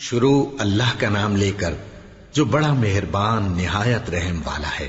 شروع اللہ کا نام لے کر جو بڑا مہربان نہایت رحم والا ہے۔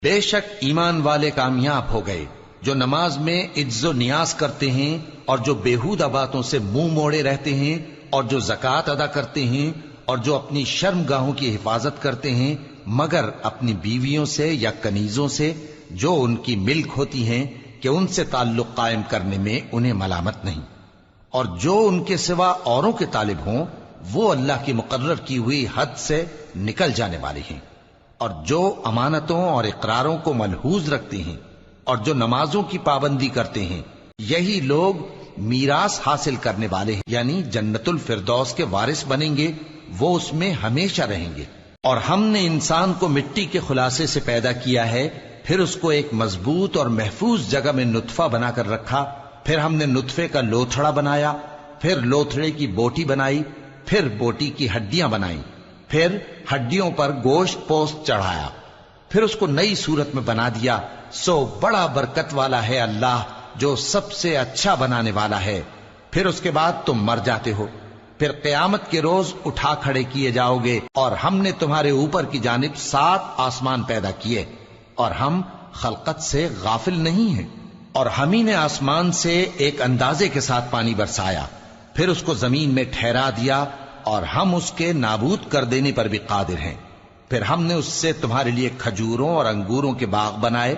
بے شک ایمان والے کامیاب ہو گئے جو نماز میں عجز و نیاز کرتے ہیں اور جو بیہودہ باتوں سے منہ موڑے رہتے ہیں اور جو زکوٰۃ ادا کرتے ہیں اور جو اپنی شرم گاہوں کی حفاظت کرتے ہیں مگر اپنی بیویوں سے یا کنیزوں سے جو ان کی ملک ہوتی ہیں کہ ان سے تعلق قائم کرنے میں انہیں ملامت نہیں، اور جو ان کے سوا اوروں کے طالب ہوں وہ اللہ کی مقرر کی ہوئی حد سے نکل جانے والے ہیں، اور جو امانتوں اور اقراروں کو ملحوظ رکھتے ہیں اور جو نمازوں کی پابندی کرتے ہیں یہی لوگ میراث حاصل کرنے والے ہیں، یعنی جنت الفردوس کے وارث بنیں گے، وہ اس میں ہمیشہ رہیں گے۔ اور ہم نے انسان کو مٹی کے خلاصے سے پیدا کیا ہے، پھر اس کو ایک مضبوط اور محفوظ جگہ میں نطفہ بنا کر رکھا، پھر ہم نے نطفے کا لوتھڑا بنایا، پھر لوتھڑے کی بوٹی بنائی، پھر بوٹی کی ہڈیاں بنائیں، پھر ہڈیوں پر گوشت پوست چڑھایا، پھر اس کو نئی صورت میں بنا دیا۔ سو بڑا برکت والا ہے اللہ جو سب سے اچھا بنانے والا ہے۔ پھر اس کے بعد تم مر جاتے ہو، پھر قیامت کے روز اٹھا کھڑے کیے جاؤ گے، اور ہم نے تمہارے اوپر کی جانب 7 آسمان پیدا کیے، اور ہم خلقت سے غافل نہیں ہیں۔ اور ہم ہی نے آسمان سے ایک اندازے کے ساتھ پانی برسایا، پھر اس کو زمین میں ٹھہرا دیا، اور ہم اس کے نابود کر دینے پر بھی قادر ہیں۔ پھر ہم نے اس سے تمہارے لیے کھجوروں اور انگوروں کے باغ بنائے،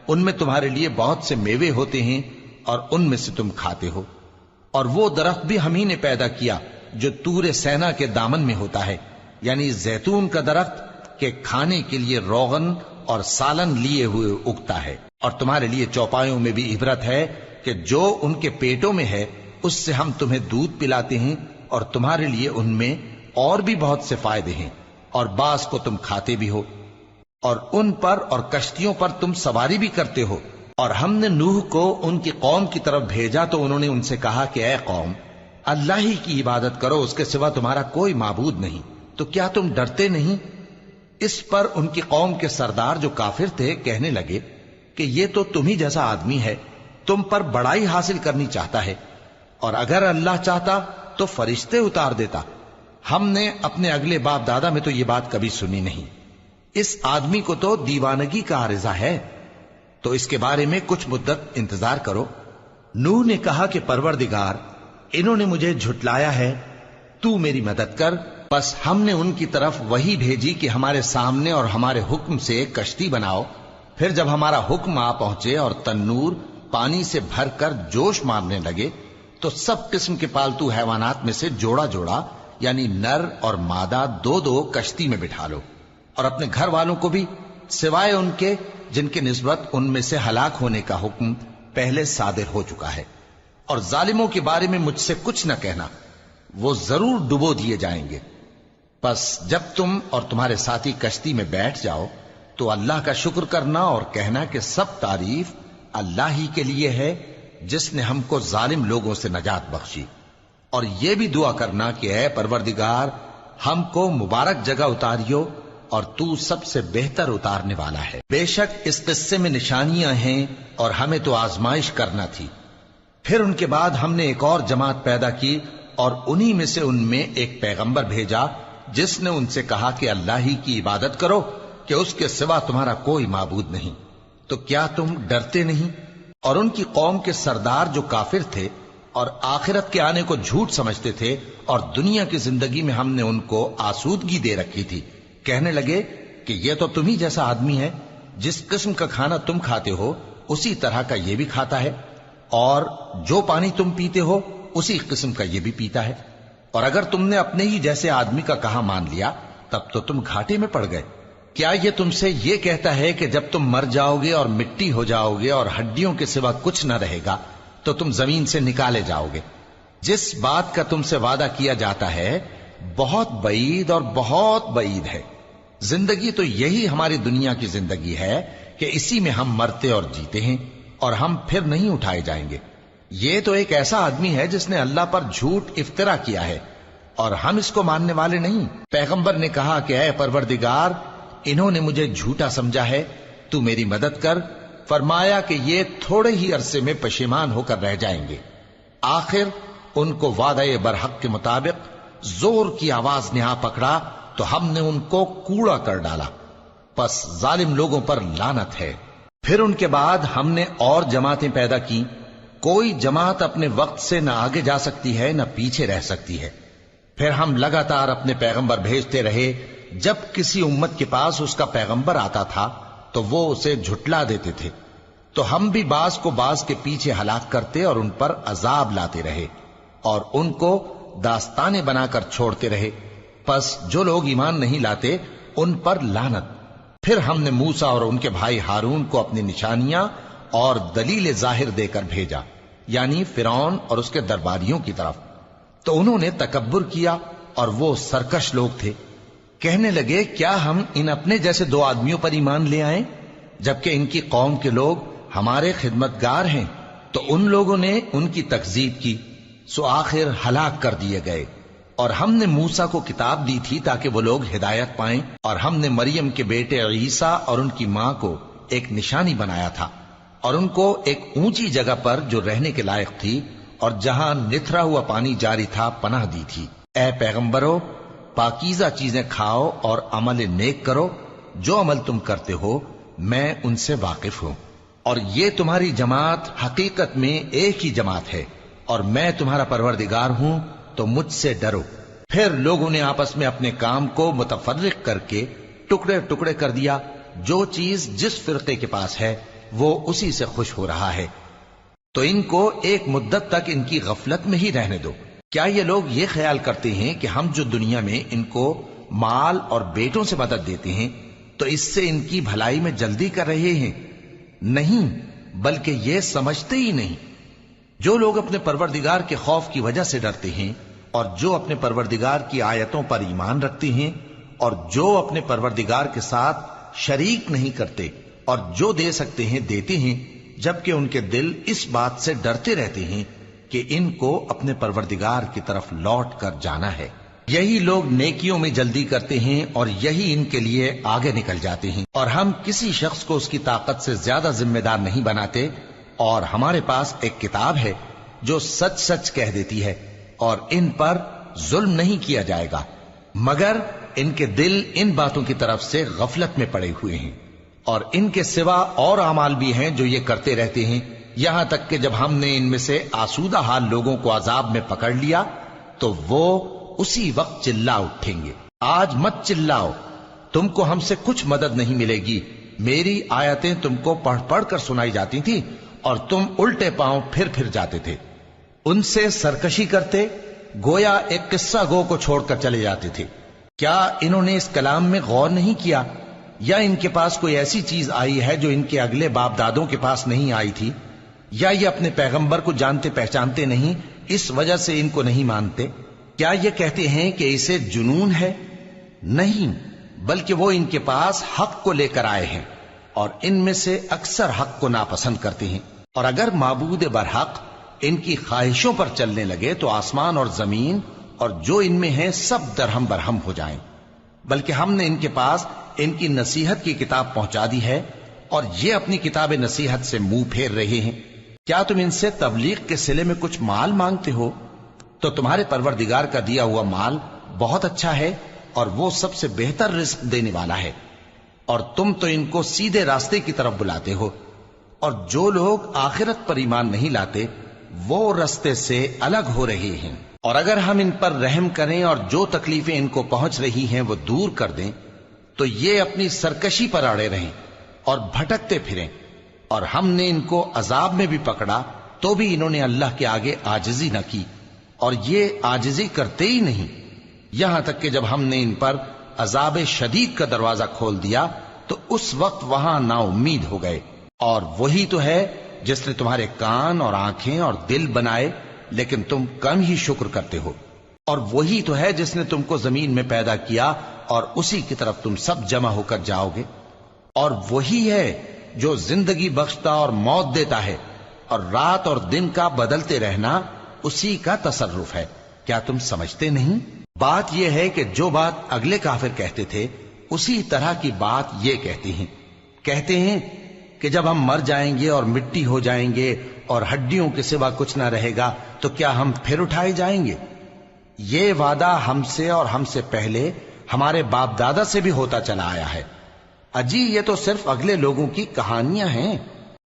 ان میں تمہارے لیے بہت سے میوے ہوتے ہیں اور ان میں سے تم کھاتے ہو۔ اور وہ درخت بھی ہم ہی نے پیدا کیا جو طور سینا کے دامن میں ہوتا ہے، یعنی زیتون کا درخت کہ کھانے کے لیے روغن اور سالن لیے ہوئے اگتا ہے۔ اور تمہارے لیے چوپایوں میں بھی عبرت ہے کہ جو ان کے پیٹوں میں ہے اس سے ہم تمہیں دودھ پلاتے ہیں، اور تمہارے لیے ان میں اور بھی بہت سے فائدے ہیں، اور بعض کو تم کھاتے بھی ہو، اور ان پر اور کشتیوں پر تم سواری بھی کرتے ہو۔ اور ہم نے نوح کو ان کی قوم کی طرف بھیجا تو انہوں نے ان سے کہا کہ اے قوم، اللہ ہی کی عبادت کرو، اس کے سوا تمہارا کوئی معبود نہیں، تو کیا تم ڈرتے نہیں؟ اس پر ان کی قوم کے سردار جو کافر تھے کہنے لگے کہ یہ تو تم ہی جیسا آدمی ہے، تم پر بڑائی حاصل کرنی چاہتا ہے، اور اگر اللہ چاہتا تو فرشتے اتار دیتا۔ ہم نے اپنے اگلے باپ دادا میں تو یہ بات کبھی سنی نہیں، اس آدمی کو تو دیوانگی کا عارضہ ہے، تو اس کے بارے میں کچھ مدت انتظار کرو۔ نوح نے کہا کہ پروردگار، انہوں نے مجھے جھٹلایا ہے، تو میری مدد کر۔ بس ہم نے ان کی طرف وحی بھیجی کہ ہمارے سامنے اور ہمارے حکم سے ایک کشتی بناؤ، پھر جب ہمارا حکم آ پہنچے اور تنور پانی سے بھر کر جوش مارنے لگے تو سب قسم کے پالتو حیوانات میں سے جوڑا جوڑا یعنی نر اور مادہ 2 کشتی میں بٹھا لو، اور اپنے گھر والوں کو بھی سوائے ان کے جن کے نسبت ان میں سے ہلاک ہونے کا حکم پہلے صادر ہو چکا ہے۔ اور ظالموں کے بارے میں مجھ سے کچھ نہ کہنا، وہ ضرور ڈبو دیے جائیں گے۔ بس جب تم اور تمہارے ساتھی کشتی میں بیٹھ جاؤ تو اللہ کا شکر کرنا اور کہنا کہ سب تعریف اللہ ہی کے لیے ہے جس نے ہم کو ظالم لوگوں سے نجات بخشی، اور یہ بھی دعا کرنا کہ اے پروردگار ہم کو مبارک جگہ اتاریو، اور تو سب سے بہتر اتارنے والا ہے۔ بے شک اس قصے میں نشانیاں ہیں اور ہمیں تو آزمائش کرنا تھی۔ پھر ان کے بعد ہم نے ایک اور جماعت پیدا کی، اور انہی میں سے ان میں ایک پیغمبر بھیجا جس نے ان سے کہا کہ اللہ ہی کی عبادت کرو کہ اس کے سوا تمہارا کوئی معبود نہیں، تو کیا تم ڈرتے نہیں؟ اور ان کی قوم کے سردار جو کافر تھے اور آخرت کے آنے کو جھوٹ سمجھتے تھے، اور دنیا کی زندگی میں ہم نے ان کو آسودگی دے رکھی تھی، کہنے لگے کہ یہ تو تم ہی جیسا آدمی ہے، جس قسم کا کھانا تم کھاتے ہو اسی طرح کا یہ بھی کھاتا ہے، اور جو پانی تم پیتے ہو اسی قسم کا یہ بھی پیتا ہے، اور اگر تم نے اپنے ہی جیسے آدمی کا کہا مان لیا تب تو تم گھاٹے میں پڑ گئے۔ کیا یہ تم سے یہ کہتا ہے کہ جب تم مر جاؤ گے اور مٹی ہو جاؤ گے اور ہڈیوں کے سوا کچھ نہ رہے گا تو تم زمین سے نکالے جاؤ گے؟ جس بات کا تم سے وعدہ کیا جاتا ہے بہت بعید اور بہت بعید ہے۔ زندگی تو یہی ہماری دنیا کی زندگی ہے کہ اسی میں ہم مرتے اور جیتے ہیں، اور ہم پھر نہیں اٹھائے جائیں گے۔ یہ تو ایک ایسا آدمی ہے جس نے اللہ پر جھوٹ افطرا کیا ہے، اور ہم اس کو ماننے والے نہیں۔ پیغمبر نے کہا کہ اے پروردگار، انہوں نے مجھے جھوٹا سمجھا ہے، تو میری مدد کر۔ فرمایا کہ یہ تھوڑے ہی عرصے میں پشیمان ہو کر رہ جائیں گے، آخر ان کو وعدہ برحق کے مطابق زور کی آواز نے آ پکڑا تو ہم نے ان کو کوڑا کر ڈالا، پس ظالم لوگوں پر لعنت ہے۔ پھر ان کے بعد ہم نے اور جماعتیں پیدا کی، کوئی جماعت اپنے وقت سے نہ آگے جا سکتی ہے نہ پیچھے رہ سکتی ہے۔ پھر ہم لگاتار اپنے پیغمبر بھیجتے رہے، جب کسی امت کے پاس اس کا پیغمبر آتا تھا تو وہ اسے جھٹلا دیتے تھے، تو ہم بھی بعض کو بعض کے پیچھے ہلاک کرتے اور ان پر عذاب لاتے رہے اور ان کو داستانیں بنا کر چھوڑتے رہے۔ پس جو لوگ ایمان نہیں لاتے ان پر لعنت۔ پھر ہم نے موسیٰ اور ان کے بھائی ہارون کو اپنی نشانیاں اور دلیل ظاہر دے کر بھیجا، یعنی فرعون اور اس کے درباریوں کی طرف، تو انہوں نے تکبر کیا اور وہ سرکش لوگ تھے۔ کہنے لگے کیا ہم ان اپنے جیسے دو آدمیوں پر ایمان لے آئیں جبکہ ان کی قوم کے لوگ ہمارے خدمتگار ہیں؟ تو ان لوگوں نے ان کی تکذیب کی، سو آخر ہلاک کر دیے گئے۔ اور ہم نے موسیٰ کو کتاب دی تھی تاکہ وہ لوگ ہدایت پائیں، اور ہم نے مریم کے بیٹے عیسیٰ اور ان کی ماں کو ایک نشانی بنایا تھا اور ان کو ایک اونچی جگہ پر جو رہنے کے لائق تھی اور جہاں نتھرا ہوا پانی جاری تھا پناہ دی تھی۔ اے پیغمبرو، پاکیزہ چیزیں کھاؤ اور عمل نیک کرو، جو عمل تم کرتے ہو میں ان سے واقف ہوں، اور یہ تمہاری جماعت حقیقت میں ایک ہی جماعت ہے، اور میں تمہارا پروردگار ہوں، تو مجھ سے ڈرو۔ پھر لوگوں نے آپس میں اپنے کام کو متفرق کر کے ٹکڑے ٹکڑے کر دیا، جو چیز جس فرقے کے پاس ہے وہ اسی سے خوش ہو رہا ہے، تو ان کو ایک مدت تک ان کی غفلت میں ہی رہنے دو۔ کیا یہ لوگ یہ خیال کرتے ہیں کہ ہم جو دنیا میں ان کو مال اور بیٹوں سے مدد دیتے ہیں تو اس سے ان کی بھلائی میں جلدی کر رہے ہیں؟ نہیں، بلکہ یہ سمجھتے ہی نہیں۔ جو لوگ اپنے پروردگار کے خوف کی وجہ سے ڈرتے ہیں اور جو اپنے پروردگار کی آیتوں پر ایمان رکھتے ہیں اور جو اپنے پروردگار کے ساتھ شریک نہیں کرتے اور جو دے سکتے ہیں دیتے ہیں، جبکہ ان کے دل اس بات سے ڈرتے رہتے ہیں کہ ان کو اپنے پروردگار کی طرف لوٹ کر جانا ہے، یہی لوگ نیکیوں میں جلدی کرتے ہیں اور یہی ان کے لیے آگے نکل جاتے ہیں۔ اور ہم کسی شخص کو اس کی طاقت سے زیادہ ذمہ دار نہیں بناتے، اور ہمارے پاس ایک کتاب ہے جو سچ سچ کہہ دیتی ہے، اور ان پر ظلم نہیں کیا جائے گا، مگر ان کے دل ان باتوں کی طرف سے غفلت میں پڑے ہوئے ہیں۔ اور ان کے سوا اور اعمال بھی ہیں جو یہ کرتے رہتے ہیں، یہاں تک کہ جب ہم نے ان میں سے آسودہ حال لوگوں کو عذاب میں پکڑ لیا تو وہ اسی وقت چلا اٹھیں گے۔ آج مت چلاؤ، تم کو ہم سے کچھ مدد نہیں ملے گی، میری آیتیں تم کو پڑھ پڑھ کر سنائی جاتی تھی اور تم الٹے پاؤں پھر جاتے تھے۔ ان سے سرکشی کرتے، گویا ایک قصہ گو کو چھوڑ کر چلے جاتے تھے۔ کیا انہوں نے اس کلام میں غور نہیں کیا، یا ان کے پاس کوئی ایسی چیز آئی ہے جو ان کے اگلے باپ دادوں کے پاس نہیں آئی تھی، یا یہ اپنے پیغمبر کو جانتے پہچانتے نہیں اس وجہ سے ان کو نہیں مانتے؟ کیا یہ کہتے ہیں کہ اسے جنون ہے؟ نہیں، بلکہ وہ ان کے پاس حق کو لے کر آئے ہیں، اور ان میں سے اکثر حق کو ناپسند کرتے ہیں۔ اور اگر معبود برحق ان کی خواہشوں پر چلنے لگے تو آسمان اور زمین اور جو ان میں ہیں سب درہم برہم ہو جائیں۔ بلکہ ہم نے ان کے پاس ان کی نصیحت کی کتاب پہنچا دی ہے، اور یہ اپنی کتاب نصیحت سے منہ پھیر رہے ہیں۔ کیا تم ان سے تبلیغ کے صلے میں کچھ مال مانگتے ہو؟ تو تمہارے پروردگار کا دیا ہوا مال بہت اچھا ہے، اور وہ سب سے بہتر رزق دینے والا ہے، اور تم تو ان کو سیدھے راستے کی طرف بلاتے ہو۔ اور جو لوگ آخرت پر ایمان نہیں لاتے وہ راستے سے الگ ہو رہے ہیں۔ اور اگر ہم ان پر رحم کریں اور جو تکلیفیں ان کو پہنچ رہی ہیں وہ دور کر دیں تو یہ اپنی سرکشی پر اڑے رہیں اور بھٹکتے پھریں، اور ہم نے ان کو عذاب میں بھی پکڑا تو بھی انہوں نے اللہ کے آگے عاجزی نہ کی، اور یہ عاجزی کرتے ہی نہیں، یہاں تک کہ جب ہم نے ان پر عذاب شدید کا دروازہ کھول دیا تو اس وقت وہاں نا امید ہو گئے۔ اور وہی تو ہے جس نے تمہارے کان اور آنکھیں اور دل بنائے، لیکن تم کم ہی شکر کرتے ہو۔ اور وہی تو ہے جس نے تم کو زمین میں پیدا کیا اور اسی کی طرف تم سب جمع ہو کر جاؤ گے۔ اور وہی ہے جو زندگی بخشتا اور موت دیتا ہے، اور رات اور دن کا بدلتے رہنا اسی کا تصرف ہے۔ کیا تم سمجھتے نہیں؟ بات یہ ہے کہ جو بات اگلے کافر کہتے تھے اسی طرح کی بات یہ کہتے ہیں کہ جب ہم مر جائیں گے اور مٹی ہو جائیں گے اور ہڈیوں کے سوا کچھ نہ رہے گا تو کیا ہم پھر اٹھائے جائیں گے؟ یہ وعدہ ہم سے اور ہم سے پہلے ہمارے باپ دادا سے بھی ہوتا چلا آیا ہے۔ اجی یہ تو صرف اگلے لوگوں کی کہانیاں ہیں۔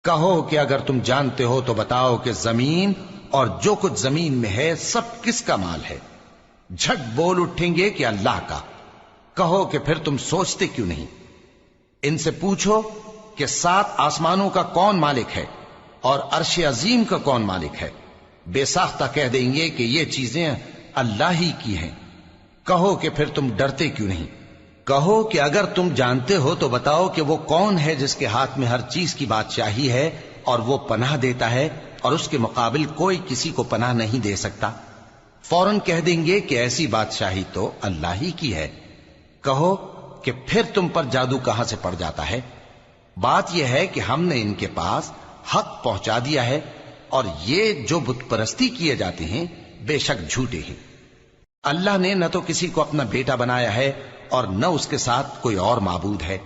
کہو کہ اگر تم جانتے ہو تو بتاؤ کہ زمین اور جو کچھ زمین میں ہے سب کس کا مال ہے؟ جھٹ بول اٹھیں گے کہ اللہ کا۔ کہو کہ پھر تم سوچتے کیوں نہیں؟ ان سے پوچھو کہ 7 آسمانوں کا کون مالک ہے اور عرش عظیم کا کون مالک ہے؟ بے ساختہ کہہ دیں گے کہ یہ چیزیں اللہ ہی کی ہیں۔ کہو کہ پھر تم ڈرتے کیوں نہیں؟ کہو کہ اگر تم جانتے ہو تو بتاؤ کہ وہ کون ہے جس کے ہاتھ میں ہر چیز کی بادشاہی ہے اور وہ پناہ دیتا ہے اور اس کے مقابل کوئی کسی کو پناہ نہیں دے سکتا؟ فوراً کہہ دیں گے کہ ایسی بادشاہی تو اللہ ہی کی ہے۔ کہو کہ پھر تم پر جادو کہاں سے پڑ جاتا ہے؟ بات یہ ہے کہ ہم نے ان کے پاس حق پہنچا دیا ہے اور یہ جو بت پرستی کیے جاتے ہیں بے شک جھوٹے ہیں۔ اللہ نے نہ تو کسی کو اپنا بیٹا بنایا ہے اور نہ اس کے ساتھ کوئی اور معبود ہے۔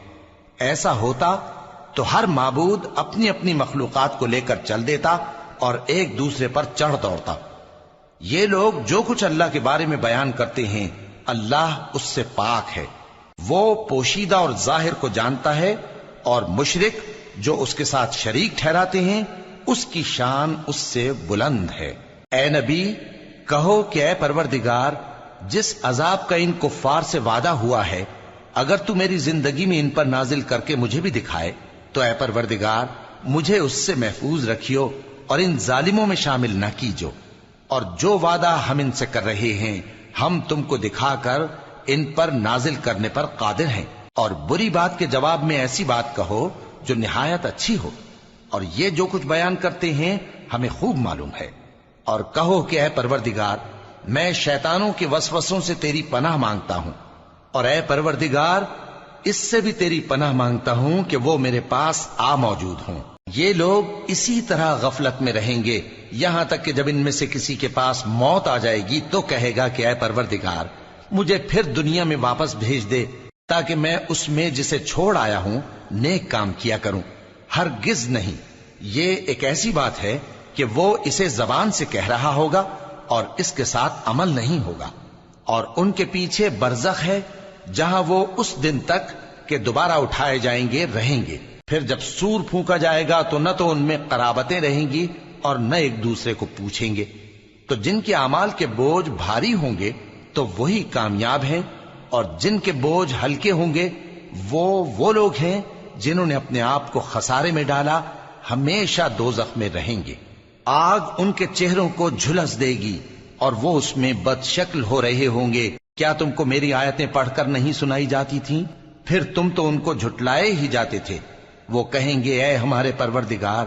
ایسا ہوتا تو ہر معبود اپنی اپنی مخلوقات کو لے کر چل دیتا اور ایک دوسرے پر چڑھ دوڑتا۔ یہ لوگ جو کچھ اللہ کے بارے میں بیان کرتے ہیں اللہ اس سے پاک ہے، وہ پوشیدہ اور ظاہر کو جانتا ہے، اور مشرک جو اس کے ساتھ شریک ٹھہراتے ہیں اس کی شان اس سے بلند ہے۔ اے نبی کہو کہ اے پروردگار، جس عذاب کا ان کفار سے وعدہ ہوا ہے اگر تو میری زندگی میں ان پر نازل کر کے مجھے بھی دکھائے تو اے پروردگار مجھے اس سے محفوظ رکھیو اور ان ظالموں میں شامل نہ کیجو، اور جو وعدہ ہم ان سے کر رہے ہیں ہم تم کو دکھا کر ان پر نازل کرنے پر قادر ہیں۔ اور بری بات کے جواب میں ایسی بات کہو جو نہایت اچھی ہو، اور یہ جو کچھ بیان کرتے ہیں ہمیں خوب معلوم ہے۔ اور کہو کہ اے پروردگار میں شیطانوں کے وسوسوں سے تیری پناہ مانگتا ہوں، اور اے پروردگار اس سے بھی تیری پناہ مانگتا ہوں کہ وہ میرے پاس آ موجود ہوں۔ یہ لوگ اسی طرح غفلت میں رہیں گے یہاں تک کہ جب ان میں سے کسی کے پاس موت آ جائے گی تو کہے گا کہ اے پروردگار مجھے پھر دنیا میں واپس بھیج دے تاکہ میں اس میں جسے چھوڑ آیا ہوں نیک کام کیا کروں۔ ہرگز نہیں، یہ ایک ایسی بات ہے کہ وہ اسے زبان سے کہہ رہا ہوگا اور اس کے ساتھ عمل نہیں ہوگا۔ اور ان کے پیچھے برزخ ہے جہاں وہ اس دن تک کہ دوبارہ اٹھائے جائیں گے رہیں گے۔ پھر جب سور پھونکا جائے گا تو نہ تو ان میں قرابتیں رہیں گی اور نہ ایک دوسرے کو پوچھیں گے۔ تو جن کے اعمال کے بوجھ بھاری ہوں گے تو وہی کامیاب ہیں، اور جن کے بوجھ ہلکے ہوں گے وہ لوگ ہیں جنہوں نے اپنے آپ کو خسارے میں ڈالا، ہمیشہ دوزخ میں رہیں گے۔ آگ ان کے چہروں کو جھلس دے گی اور وہ اس میں بد شکل ہو رہے ہوں گے۔ کیا تم کو میری آیتیں پڑھ کر نہیں سنائی جاتی تھیں؟ پھر تم تو ان کو جھٹلائے ہی جاتے تھے۔ وہ کہیں گے اے ہمارے پروردگار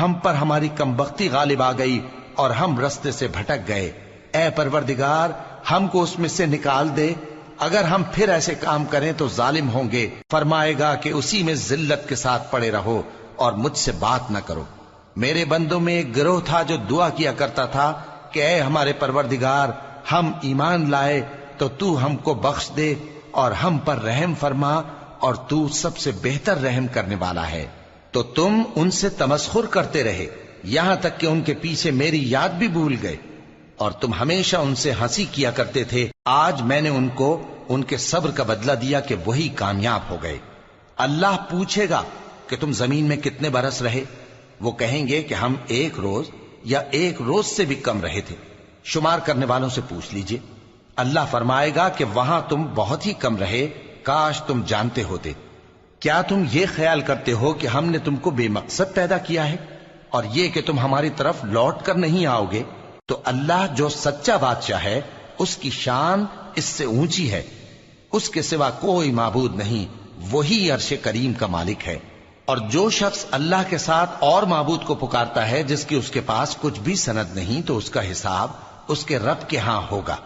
ہم پر ہماری کمبختی غالب آ گئی اور ہم رستے سے بھٹک گئے، اے پروردگار ہم کو اس میں سے نکال دے، اگر ہم پھر ایسے کام کریں تو ظالم ہوں گے۔ فرمائے گا کہ اسی میں ذلت کے ساتھ پڑے رہو اور مجھ سے بات نہ کرو۔ میرے بندوں میں ایک گروہ تھا جو دعا کیا کرتا تھا کہ اے ہمارے پروردگار ہم ایمان لائے تو تو ہم کو بخش دے اور ہم پر رحم فرما، اور تو سب سے بہتر رحم کرنے والا ہے۔ تو تم ان سے تمسخر کرتے رہے یہاں تک کہ ان کے پیچھے میری یاد بھی بھول گئے، اور تم ہمیشہ ان سے ہنسی کیا کرتے تھے۔ آج میں نے ان کو ان کے صبر کا بدلہ دیا کہ وہی کامیاب ہو گئے۔ اللہ پوچھے گا کہ تم زمین میں کتنے برس رہے؟ وہ کہیں گے کہ ہم 1 روز یا 1 روز سے بھی کم رہے تھے۔ شمار کرنے والوں سے پوچھ لیجئے۔ اللہ فرمائے گا کہ وہاں تم بہت ہی کم رہے، کاش تم جانتے ہوتے۔ کیا تم یہ خیال کرتے ہو کہ ہم نے تم کو بے مقصد پیدا کیا ہے اور یہ کہ تم ہماری طرف لوٹ کر نہیں آؤ گے؟ تو اللہ جو سچا بادشاہ ہے اس کی شان اس سے اونچی ہے، اس کے سوا کوئی معبود نہیں، وہی عرش کریم کا مالک ہے۔ اور جو شخص اللہ کے ساتھ اور معبود کو پکارتا ہے جس کی اس کے پاس کچھ بھی سند نہیں تو اس کا حساب اس کے رب کے ہاں ہوگا۔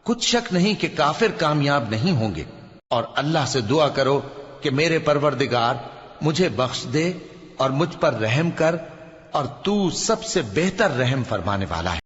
کچھ شک نہیں کہ کافر کامیاب نہیں ہوں گے۔ اور اللہ سے دعا کرو کہ میرے پروردگار مجھے بخش دے اور مجھ پر رحم کر، اور تو سب سے بہتر رحم فرمانے والا ہے۔